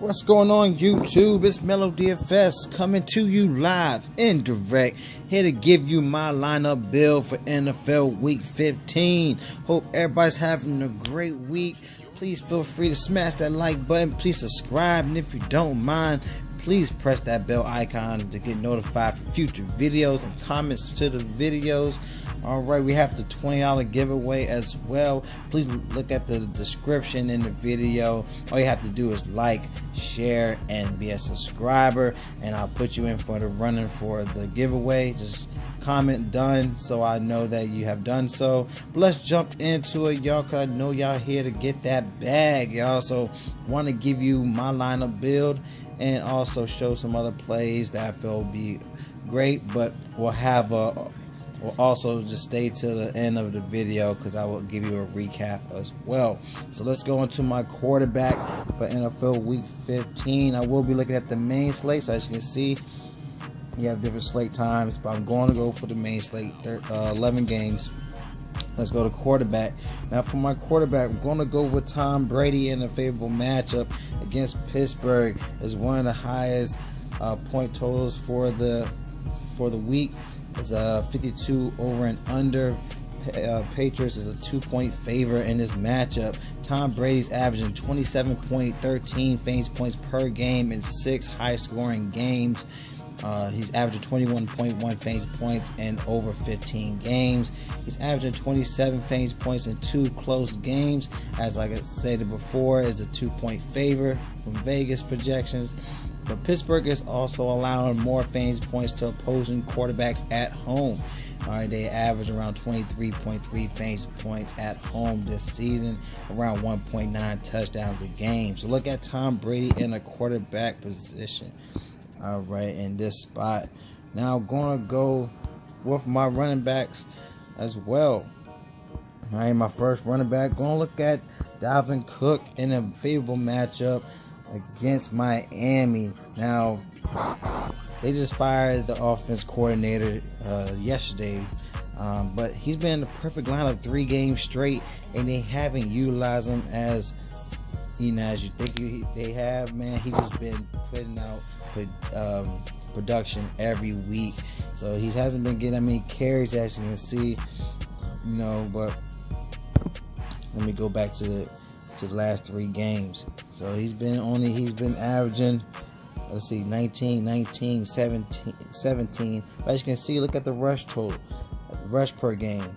What's going on YouTube? It's Mellow DFS coming to you live and direct, here to give you my lineup build for NFL Week 15. Hope everybody's having a great week. Please feel free to smash that like button. Please subscribe, and if you don't mind, please press that bell icon to get notified for future videos and comments to the videos. Alright, we have the $20 giveaway as well. Please look at the description in the video. All you have to do is like, share, and be a subscriber, and I'll put you in for the running for the giveaway. Just comment done so I know that you have done so. But let's jump into it, y'all, because I know y'all here to get that bag, y'all. So want to give you my lineup build and also show some other plays that I feel will be great, but we'll also just stay till the end of the video because I will give you a recap as well. So let's go into my quarterback for NFL Week 15. I will be looking at the main slate, so as you can see, you have different slate times, but I'm going to go for the main slate, 11 games. Let's go to quarterback. Now for my quarterback, I'm going to go with Tom Brady in a favorable matchup against Pittsburgh. It's one of the highest point totals for the week. It's a 52 over and under. Patriots is a 2-point favorite in this matchup. Tom Brady's averaging 27.13 fantasy points per game in 6 high-scoring games. He's averaging 21.1 fantasy points in over 15 games. He's averaging 27 fantasy points in 2 close games. As like I said before, is a 2-point favorite from Vegas projections. But Pittsburgh is also allowing more fantasy points to opposing quarterbacks at home. Alright, they average around 23.3 fantasy points at home this season, around 1.9 touchdowns a game. So look at Tom Brady in a quarterback position. Alright, in this spot. Now I'm going to go with my running backs as well. Alright, my first running back, going to look at Dalvin Cook in a favorable matchup against Miami. Now, they just fired the offense coordinator yesterday, but he's been in the perfect lineup 3 games straight, and they haven't utilized him as as you think they have. Man, he's just been putting out production every week, so he hasn't been getting that many carries, as you can see. But let me go back to the last 3 games. So he's been averaging, let's see, 19, 17. But as you can see, look at the rush total, rush per game,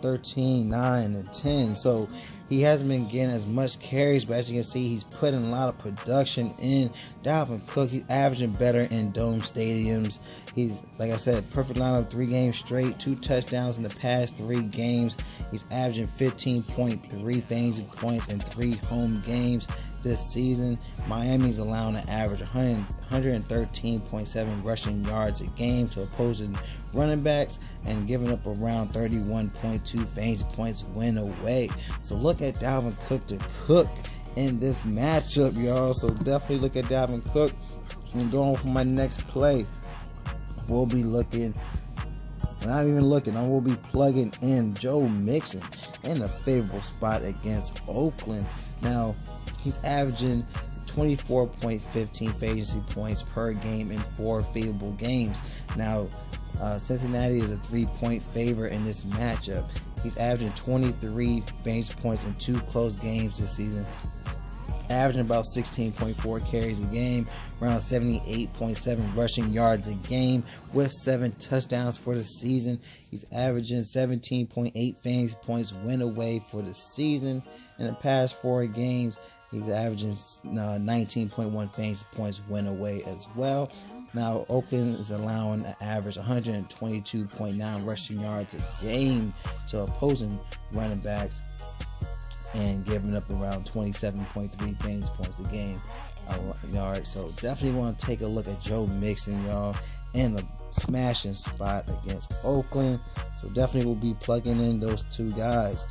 13, 9, and 10. So he hasn't been getting as much carries, but as you can see, he's putting a lot of production in. Dalvin Cook, he's averaging better in dome stadiums. He's, like I said, perfect lineup 3 games straight, 2 touchdowns in the past 3 games. He's averaging 15.3 fantasy points in 3 home games this season. Miami's allowing an average 113.7 rushing yards a game to opposing running backs and giving up around 31.2 fantasy points win away. So look at Dalvin Cook to cook in this matchup, y'all. So definitely look at Dalvin Cook. And going for my next play, we'll be looking, not even looking, I will be plugging in Joe Mixon in a favorable spot against Oakland. Now, he's averaging 24.15 fantasy points per game in 4 favorable games. Now, Cincinnati is a 3-point favorite in this matchup. He's averaging 23 fantasy points in 2 close games this season, averaging about 16.4 carries a game, around 78.7 rushing yards a game, with 7 touchdowns for the season. He's averaging 17.8 fantasy points win away for the season. In the past 4 games, he's averaging 19.1 fantasy points win away as well. Now, Oakland is allowing an average 122.9 rushing yards a game to opposing running backs and giving up around 27.3 fantasy points a game. Alright, so definitely want to take a look at Joe Mixon, y'all, in a smashing spot against Oakland. So definitely will be plugging in those 2 guys.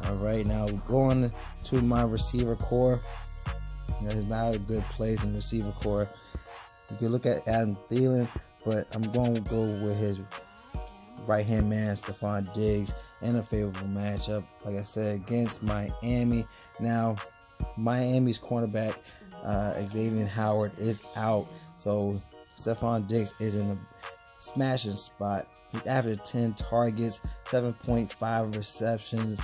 Alright, now going to my receiver core. There's not a good place in receiver core. You can look at Adam Thielen, but I'm going to go with his right-hand man, Stephon Diggs, in a favorable matchup, like I said, against Miami. Now, Miami's cornerback Xavier Howard is out, so Stephon Diggs is in a smashing spot. He's averaged 10 targets, 7.5 receptions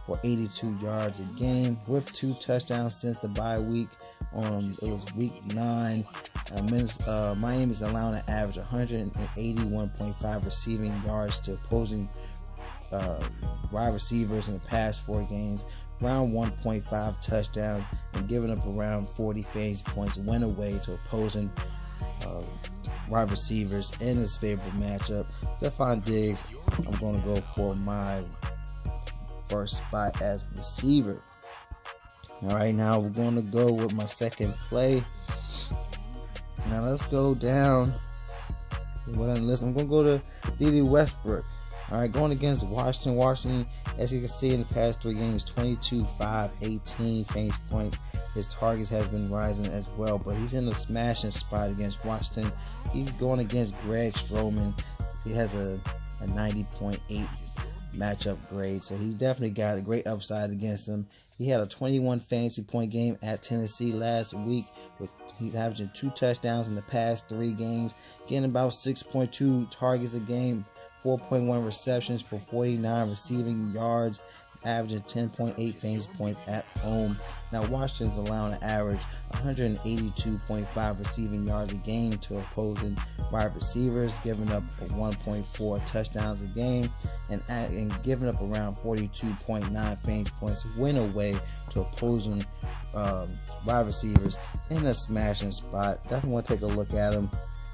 for 82 yards a game, with 2 touchdowns since the bye week. It was week 9. Miami is allowing an average 181.5 receiving yards to opposing wide receivers in the past 4 games, around 1.5 touchdowns, and giving up around 40 fantasy points win away to opposing wide receivers in his favorite matchup. Stephon Diggs, I'm going to go for my first spot as receiver. Alright, now we're going to go with my second play. Now let's go down. I'm going to go to D.D. Westbrook. Alright, going against Washington. Washington, as you can see in the past 3 games, 22, 5, 18 fantasy points. His targets has been rising as well, but he's in a smashing spot against Washington. He's going against Greg Stroman. He has a 90.8 matchup grade, so he's definitely got a great upside against him. He had a 21 fantasy point game at Tennessee last week. He's averaging 2 touchdowns in the past 3 games, getting about 6.2 targets a game, 4.1 receptions for 49 receiving yards, averaging 10.8 fantasy points at home. Now Washington's allowing an average 182.5 receiving yards a game to opposing wide receivers, giving up 1.4 touchdowns a game, and giving up around 42.9 fantasy points win away to opposing wide receivers in a smashing spot. Definitely want to take a look at him.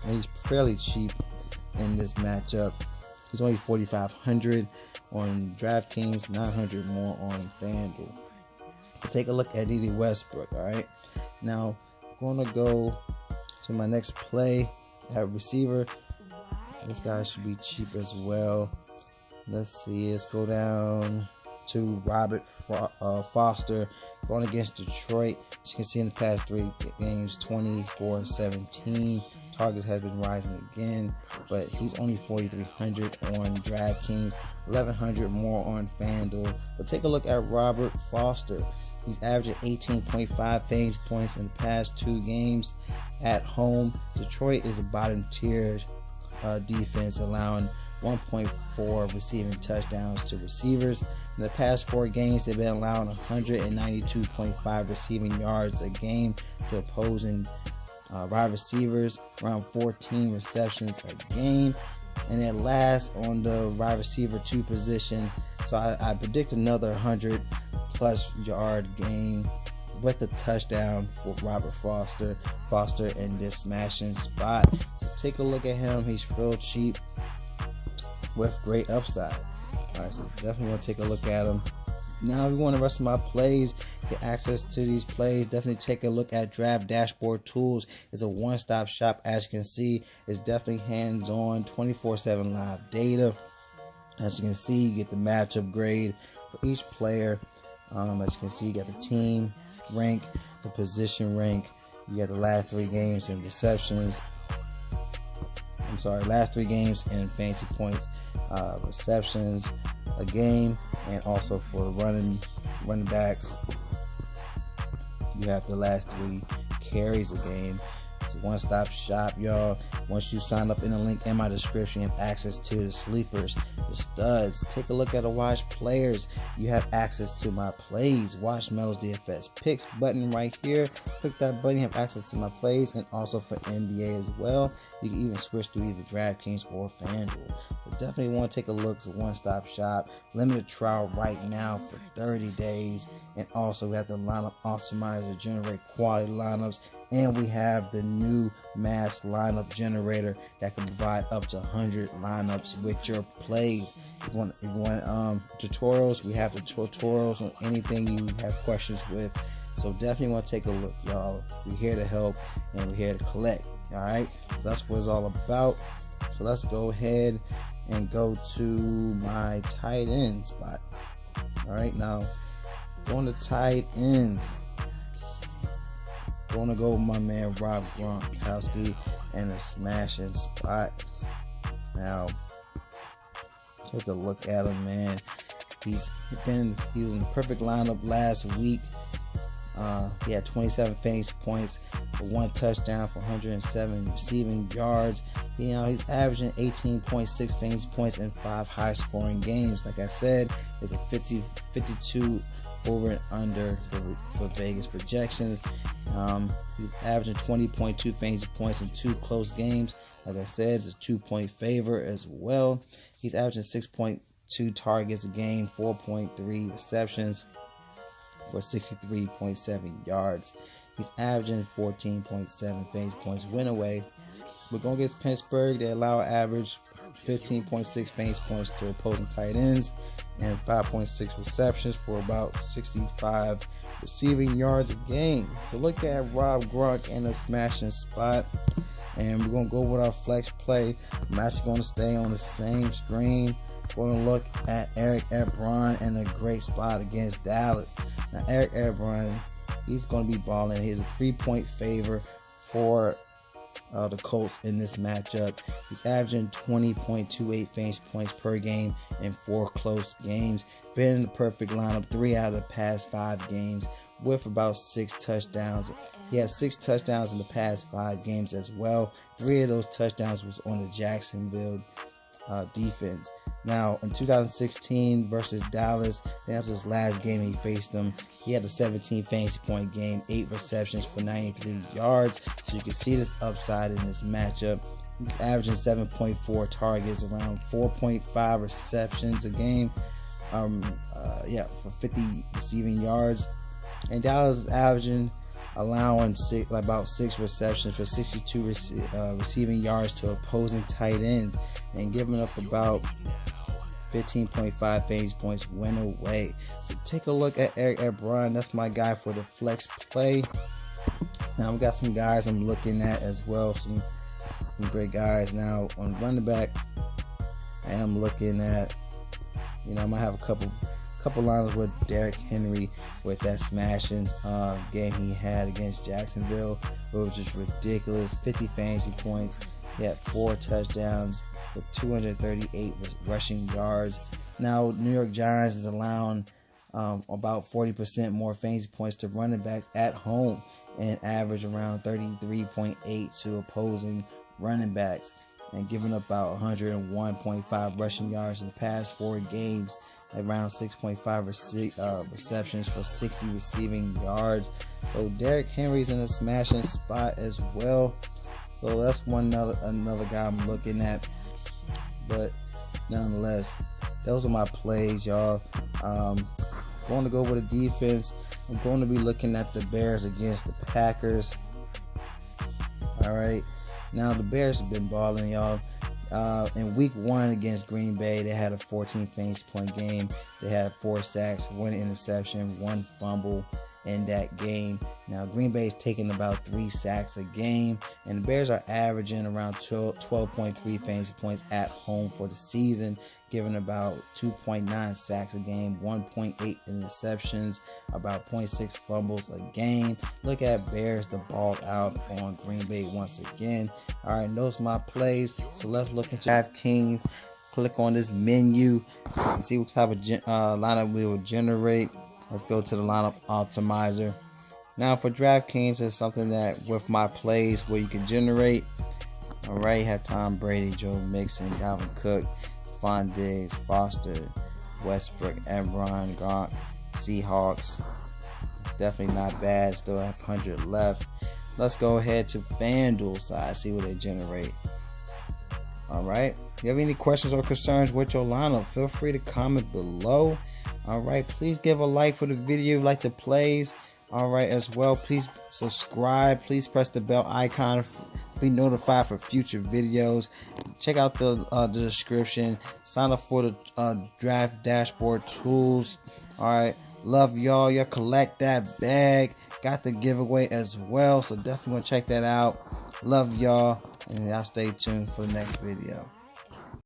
He's fairly cheap in this matchup. He's only 4,500 on DraftKings, 900 more on Fanduel. Take a look at D.D. Westbrook. All right, now I'm going to go to my next play at receiver. This guy should be cheap as well. Let's see. Let's go down to Robert Foster, going against Detroit. As you can see in the past 3 games, 24-17. Targets has been rising again, but he's only 4,300 on DraftKings, 1,100 more on Fanduel. But take a look at Robert Foster. He's averaging 18.5 fantasy points in the past 2 games at home. Detroit is a bottom tier defense, allowing 1.4 receiving touchdowns to receivers. In the past 4 games, they've been allowing 192.5 receiving yards a game to opposing wide receivers, around 14 receptions a game. And then last on the wide receiver 2 position, so I predict another 100 plus yard game with a touchdown for Robert Foster in this smashing spot. So take a look at him. He's real cheap with great upside. Alright, so definitely want to take a look at him. Now, if you want the rest of my plays, get access to these plays, definitely take a look at Draft Dashboard Tools. It's a one-stop shop. As you can see, it's definitely hands-on, 24/7 live data. As you can see, you get the matchup grade for each player. As you can see, you got the team rank, the position rank. You got the last 3 games in receptions. Last 3 games in fantasy points, receptions a game, and also for running backs, you have the last 3 carries a game. It's a one-stop shop, y'all. Once you sign up in the link in my description, you have access to the sleepers, the studs. Take a look at the watch players. You have access to my plays. Watch Melo's DFS picks button right here. Click that button. You have access to my plays, and also for NBA as well. You can even switch to either DraftKings or Fanduel. So definitely want to take a look. It's a one-stop shop. Limited trial right now for 30 days. And also we have the lineup optimizer, generate quality lineups. And we have the new mass lineup generator that can provide up to 100 lineups with your plays. If you want tutorials, we have the tutorials on anything you have questions with. So definitely want to take a look, y'all. We're here to help and we're here to collect. Alright, so that's what it's all about. So let's go ahead and go to my tight end spot. Alright, now going to tight ends, going to go with my man Rob Gronkowski in a smashing spot. Now take a look at him, man. He was in the perfect lineup last week. He had 27 fantasy points for 1 touchdown for 107 receiving yards. He's averaging 18.6 fantasy points in 5 high-scoring games. Like I said, it's a 52 over and under for Vegas projections. He's averaging 20.2 fantasy points in 2 close games. Like I said, it's a 2-point favor as well. He's averaging 6.2 targets a game, 4.3 receptions for 63.7 yards. He's averaging 14.7 fantasy points win away. We're going against Pittsburgh. They allow an average 15.6 fantasy points to opposing tight ends and 5.6 receptions for about 65 receiving yards a game. So look at Rob Gronk in a smashing spot. And we're going to go with our flex play. I'm actually going to stay on the same screen. Going to look at Eric Ebron in a great spot against Dallas. Now, Eric Ebron, he's going to be balling. He's a 3-point favor for the Colts in this matchup. He's averaging 20.28 fantasy points per game in 4 close games. Been in the perfect lineup 3 out of the past 5 games with about 6 touchdowns. He has 6 touchdowns in the past 5 games as well. 3 of those touchdowns was on the Jacksonville defense. Now, in 2016 versus Dallas, that was his last game he faced them. He had a 17 fantasy point game, 8 receptions for 93 yards. So you can see this upside in this matchup. He's averaging 7.4 targets, around 4.5 receptions a game. For 50 receiving yards. And Dallas is averaging, allowing about 6 receptions for 62 receiving yards to opposing tight ends, and giving up about 15.5 fantasy points win away. So take a look at Eric Ebron. That's my guy for the flex play. Now I've got some guys I'm looking at as well. Some great guys. Now on running back, I am looking at, I might have a couple lines with Derrick Henry with that smashing game he had against Jacksonville. It was just ridiculous. 50 fantasy points. He had 4 touchdowns with 238 rushing yards. Now, New York Giants is allowing about 40% more fantasy points to running backs at home and average around 33.8 to opposing running backs, and giving up about 101.5 rushing yards in the past 4 games, around 6.5 receptions for 60 receiving yards. So Derrick Henry's in a smashing spot as well. So that's another guy I'm looking at. But nonetheless, those are my plays, y'all. Going to go with a defense. I'm going to be looking at the Bears against the Packers. All right. Now the Bears have been balling, y'all. In week 1 against Green Bay, they had a 14 fantasy point game. They had 4 sacks, 1 interception, 1 fumble in that game. Now Green Bay is taking about 3 sacks a game, and the Bears are averaging around 12.3 fantasy points at home for the season, giving about 2.9 sacks a game, 1.8 interceptions, about 0.6 fumbles a game. Look at Bears the ball out on Green Bay once again. All right, those are my plays. So let's look into DraftKings. Click on this menu and see what type of lineup we will generate. Let's go to the lineup optimizer. Now for DraftKings, it's something that with my plays where you can generate. All right, you have Tom Brady, Joe Mixon, Dalvin Cook, Stephon Diggs, Foster, Westbrook, Ebron, Gronk, Seahawks. It's definitely not bad. Still have 100 left. Let's go ahead to Fanduel side, see what they generate. All right. If you have any questions or concerns with your lineup, feel free to comment below. All right. Please give a like for the video, like the plays. All right, as well. Please subscribe. Please press the bell icon. Be notified for future videos. Check out the description. Sign up for the draft dashboard tools. All right. Love y'all. Y'all collect that bag. Got the giveaway as well. So definitely want to check that out. Love y'all. And y'all stay tuned for the next video.